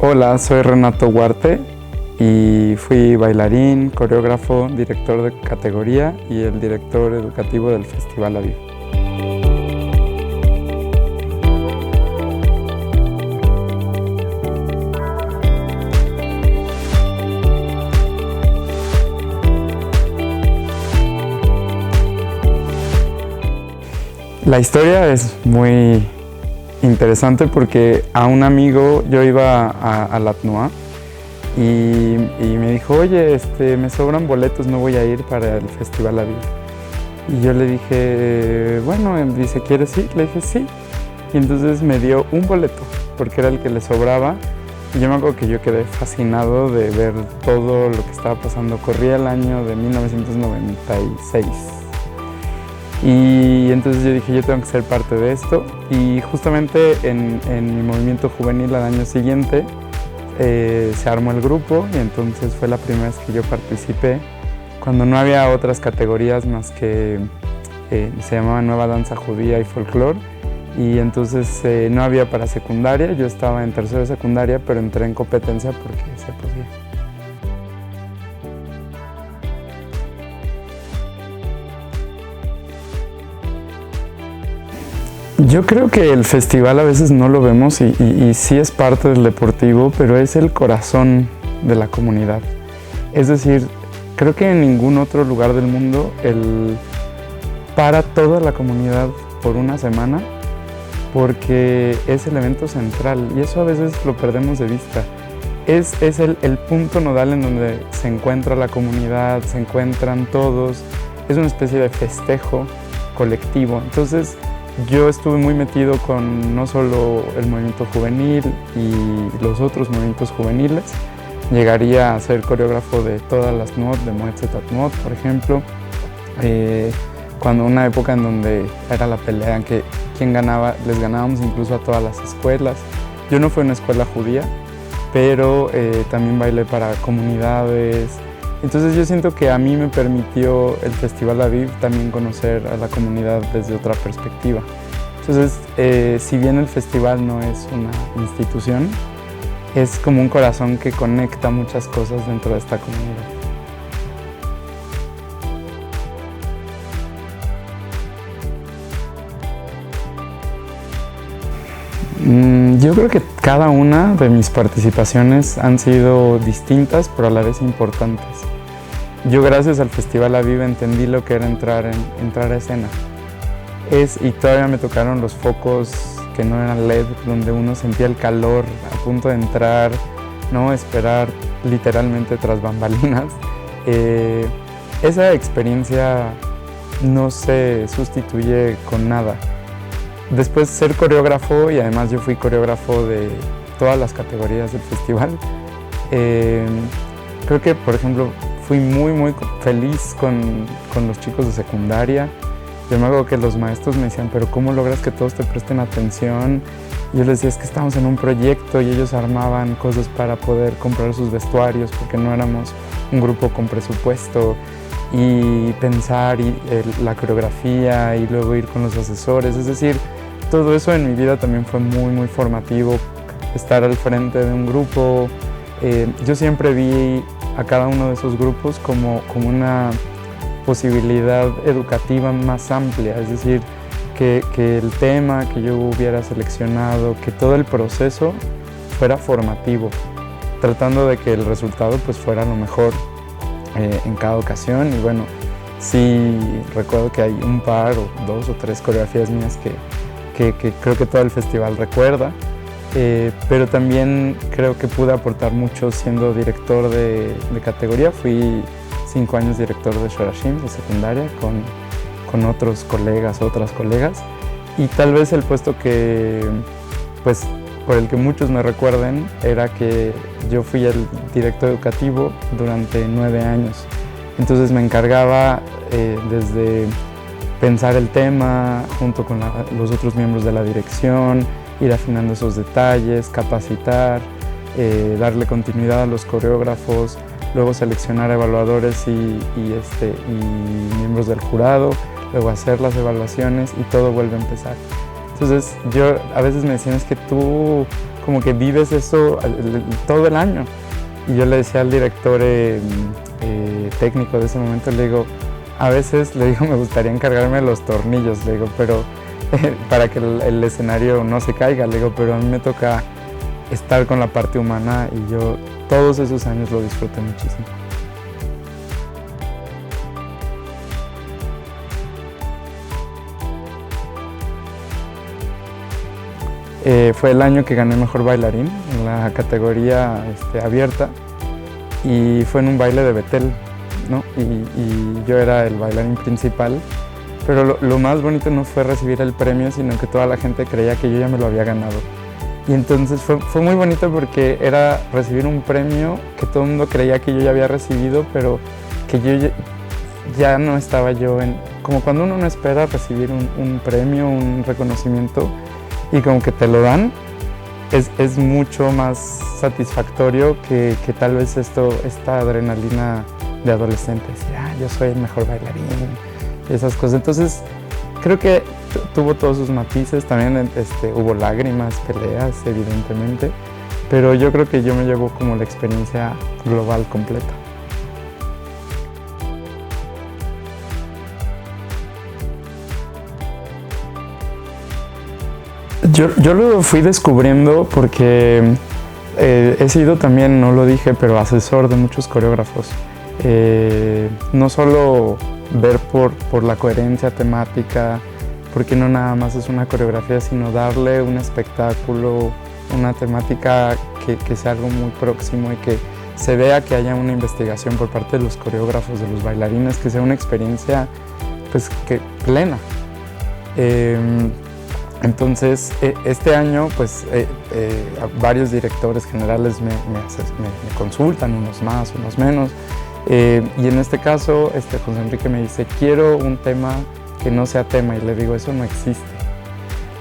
Hola, soy Renato Huarte y fui bailarín, coreógrafo, director de categoría y el director educativo del Festival Aviv. La historia es muy interesante porque a un amigo yo iba a la TNUA y me dijo, oye, me sobran boletos, no voy a ir para el Festival Aviv. Y yo le dije, bueno, dice, ¿quieres ir? Le dije, sí. Y entonces me dio un boleto porque era el que le sobraba. Y yo me acuerdo que yo quedé fascinado de ver todo lo que estaba pasando. Corría el año de 1996. Y entonces yo dije, yo tengo que ser parte de esto. Y justamente en mi movimiento juvenil al año siguiente se armó el grupo y entonces fue la primera vez que yo participé cuando no había otras categorías más que se llamaba Nueva Danza Judía y Folclore. Y entonces no había para secundaria, yo estaba en tercero de secundaria, pero entré en competencia porque se podía. Yo creo que el festival a veces no lo vemos y sí es parte del deportivo, pero es el corazón de la comunidad. Es decir, creo que en ningún otro lugar del mundo para toda la comunidad por una semana porque es el evento central y eso a veces lo perdemos de vista. Es el punto nodal en donde se encuentra la comunidad, se encuentran todos, es una especie de festejo colectivo. Entonces, yo estuve muy metido con no solo el movimiento juvenil y los otros movimientos juveniles. Llegaría a ser coreógrafo de todas las TNUOT, de Moetzet TNUOT, por ejemplo. Cuando una época en donde era la pelea en que quién ganaba, les ganábamos incluso a todas las escuelas. Yo no fui a una escuela judía, pero también bailé para comunidades. Entonces yo siento que a mí me permitió el Festival Aviv también conocer a la comunidad desde otra perspectiva. Entonces, si bien el festival no es una institución, es como un corazón que conecta muchas cosas dentro de esta comunidad. Yo creo que cada una de mis participaciones han sido distintas, pero a la vez importantes. Yo gracias al Festival Aviv entendí lo que era entrar a escena. Y todavía me tocaron los focos que no eran LED, donde uno sentía el calor a punto de entrar, ¿no? Esperar literalmente tras bambalinas. Esa experiencia no se sustituye con nada. Después ser coreógrafo, y además yo fui coreógrafo de todas las categorías del festival, creo que, por ejemplo, fui muy feliz con los chicos de secundaria. Yo me acuerdo que los maestros me decían, pero ¿cómo logras que todos te presten atención? Y yo les decía, es que estamos en un proyecto y ellos armaban cosas para poder comprar sus vestuarios porque no éramos un grupo con presupuesto. Y pensar la coreografía y luego ir con los asesores, es decir, todo eso en mi vida también fue muy formativo, estar al frente de un grupo. Yo siempre vi a cada uno de esos grupos como una posibilidad educativa más amplia, es decir, que el tema que yo hubiera seleccionado, que todo el proceso fuera formativo, tratando de que el resultado pues fuera lo mejor en cada ocasión. Y bueno, sí recuerdo que hay un par o dos o tres coreografías mías que creo que todo el festival recuerda, pero también creo que pude aportar mucho siendo director de categoría. Fui 5 años director de Shorashim, de secundaria, con otros colegas, otras colegas, y tal vez el puesto que, pues, por el que muchos me recuerden era que yo fui el director educativo durante 9 años. Entonces me encargaba desde pensar el tema junto con los otros miembros de la dirección, ir afinando esos detalles, capacitar, darle continuidad a los coreógrafos, luego seleccionar evaluadores y miembros del jurado, luego hacer las evaluaciones y todo vuelve a empezar. Entonces yo a veces me decían, es que tú como que vives eso todo el año. Y yo le decía al director técnico de ese momento, le digo, a veces le digo, me gustaría encargarme de los tornillos, le digo, pero para que el escenario no se caiga, le digo, pero a mí me toca estar con la parte humana y yo todos esos años lo disfruté muchísimo. Fue el año que gané Mejor Bailarín en la categoría abierta y fue en un baile de Betel, ¿no? Y yo era el bailarín principal, pero lo más bonito no fue recibir el premio, sino que toda la gente creía que yo ya me lo había ganado. Y entonces fue muy bonito porque era recibir un premio que todo el mundo creía que yo ya había recibido, pero que yo ya no estaba yo en... Como cuando uno no espera recibir un premio, un reconocimiento, y como que te lo dan, es mucho más satisfactorio que tal vez esta adrenalina de adolescente, decir, yo soy el mejor bailarín, y esas cosas. Entonces, creo que tuvo todos sus matices, también hubo lágrimas, peleas, evidentemente, pero yo creo que yo me llevo como la experiencia global completa. Yo lo fui descubriendo porque he sido también, no lo dije, pero asesor de muchos coreógrafos. No solo ver por la coherencia temática, porque no nada más es una coreografía, sino darle un espectáculo, una temática que sea algo muy próximo y que se vea que haya una investigación por parte de los coreógrafos, de los bailarines, que sea una experiencia pues, plena. Entonces, este año, pues, varios directores generales me consultan, unos más, unos menos, y en este caso, José Enrique me dice, quiero un tema que no sea tema, y le digo, eso no existe.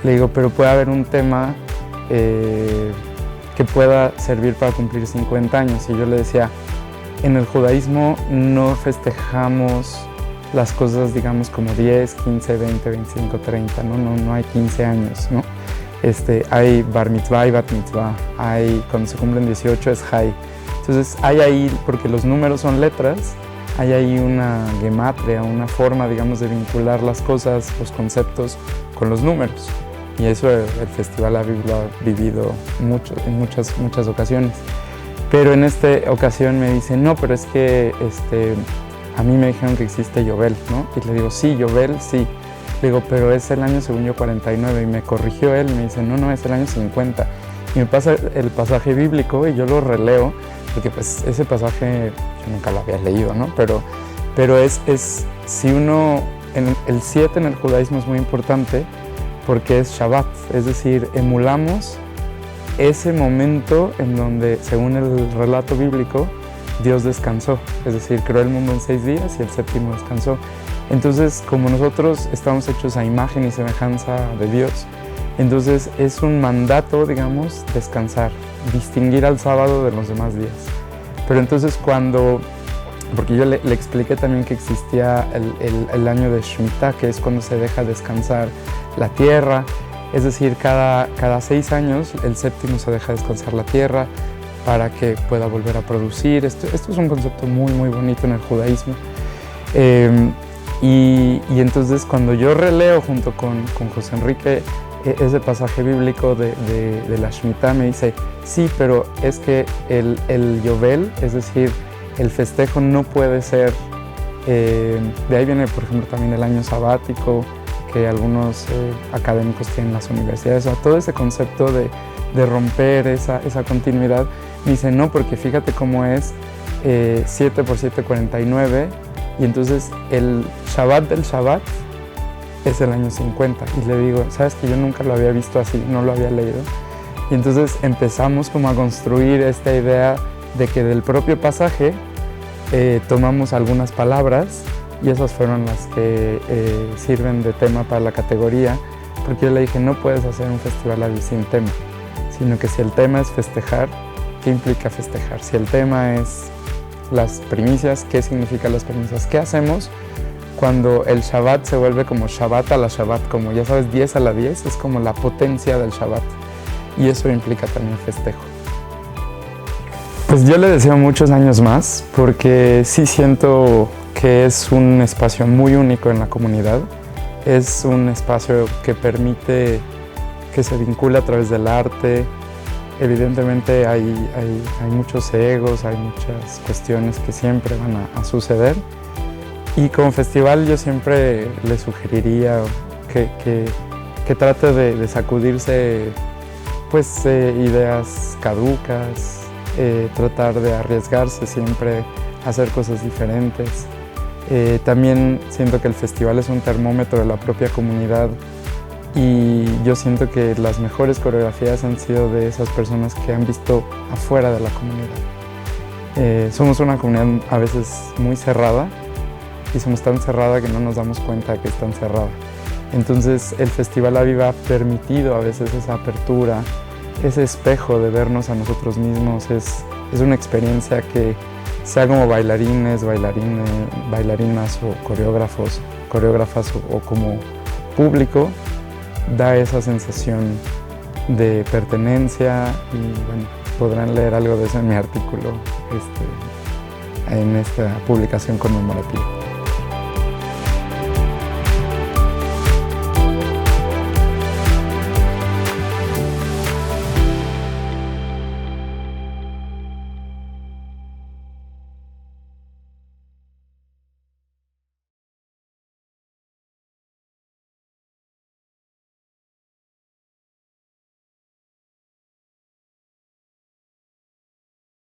Le digo, pero puede haber un tema que pueda servir para cumplir 50 años, y yo le decía, en el judaísmo no festejamos las cosas, digamos, como 10, 15, 20, 25, 30, no hay 15 años, ¿no? Hay bar mitzvah y bat mitzvah, cuando se cumplen 18 es high. Entonces hay ahí, porque los números son letras, hay ahí una gematria, una forma, digamos, de vincular las cosas, los conceptos con los números. Y eso el festival ha vivido mucho, en muchas ocasiones. Pero en esta ocasión me dicen, no, pero es que a mí me dijeron que existe Yovel, ¿no? Y le digo, sí, Yovel, sí. Le digo, pero es el año, según yo, 49. Y me corrigió él, me dice, no, es el año 50. Y me pasa el pasaje bíblico y yo lo releo, porque pues ese pasaje yo nunca lo había leído, ¿no? Pero es si uno, el 7 en el judaísmo es muy importante porque es Shabbat, es decir, emulamos ese momento en donde, según el relato bíblico, Dios descansó, es decir, creó el mundo en 6 días y el séptimo descansó. Entonces, como nosotros estamos hechos a imagen y semejanza de Dios, entonces es un mandato, digamos, descansar, distinguir al sábado de los demás días. Pero entonces porque yo le expliqué también que existía el año de Shemitah, que es cuando se deja descansar la tierra, es decir, cada 6 años el séptimo se deja descansar la tierra, para que pueda volver a producir. Esto es un concepto muy, muy bonito en el judaísmo. Y entonces cuando yo releo junto con José Enrique ese pasaje bíblico de la Shemitah, me dice, sí, pero es que el Yovel, es decir, el festejo no puede ser, de ahí viene, por ejemplo, también el año sabático, que algunos académicos tienen en las universidades, o sea, todo ese concepto de romper esa continuidad. Me dice, no, porque fíjate cómo es 7 por 7, 49, y entonces el Shabbat del Shabbat es el año 50. Y le digo, sabes que yo nunca lo había visto así, no lo había leído. Y entonces empezamos como a construir esta idea de que del propio pasaje tomamos algunas palabras, y esas fueron las que sirven de tema para la categoría, porque yo le dije, no puedes hacer un festival así sin tema, sino que si el tema es festejar, ¿qué implica festejar? Si el tema es las primicias, ¿qué significa las primicias? ¿Qué hacemos cuando el Shabbat se vuelve como Shabbat a la Shabbat? Como ya sabes, 10 a la 10 es como la potencia del Shabbat. y eso implica también festejo. Pues yo le deseo muchos años más porque sí siento que es un espacio muy único en la comunidad. Es un espacio que permite que se vincule a través del arte. Evidentemente hay muchos egos, hay muchas cuestiones que siempre van a suceder. Y como festival yo siempre le sugeriría que trate de sacudirse pues, ideas caducas, tratar de arriesgarse siempre a hacer cosas diferentes. También siento que el festival es un termómetro de la propia comunidad y yo siento que las mejores coreografías han sido de esas personas que han visto afuera de la comunidad. Somos una comunidad a veces muy cerrada y somos tan cerrada que no nos damos cuenta que es tan cerrada. Entonces el Festival Aviva ha permitido a veces esa apertura, ese espejo de vernos a nosotros mismos. Es una experiencia que sea como bailarinas o coreógrafas o como público, da esa sensación de pertenencia y bueno, podrán leer algo de eso en mi artículo en esta publicación conmemorativa.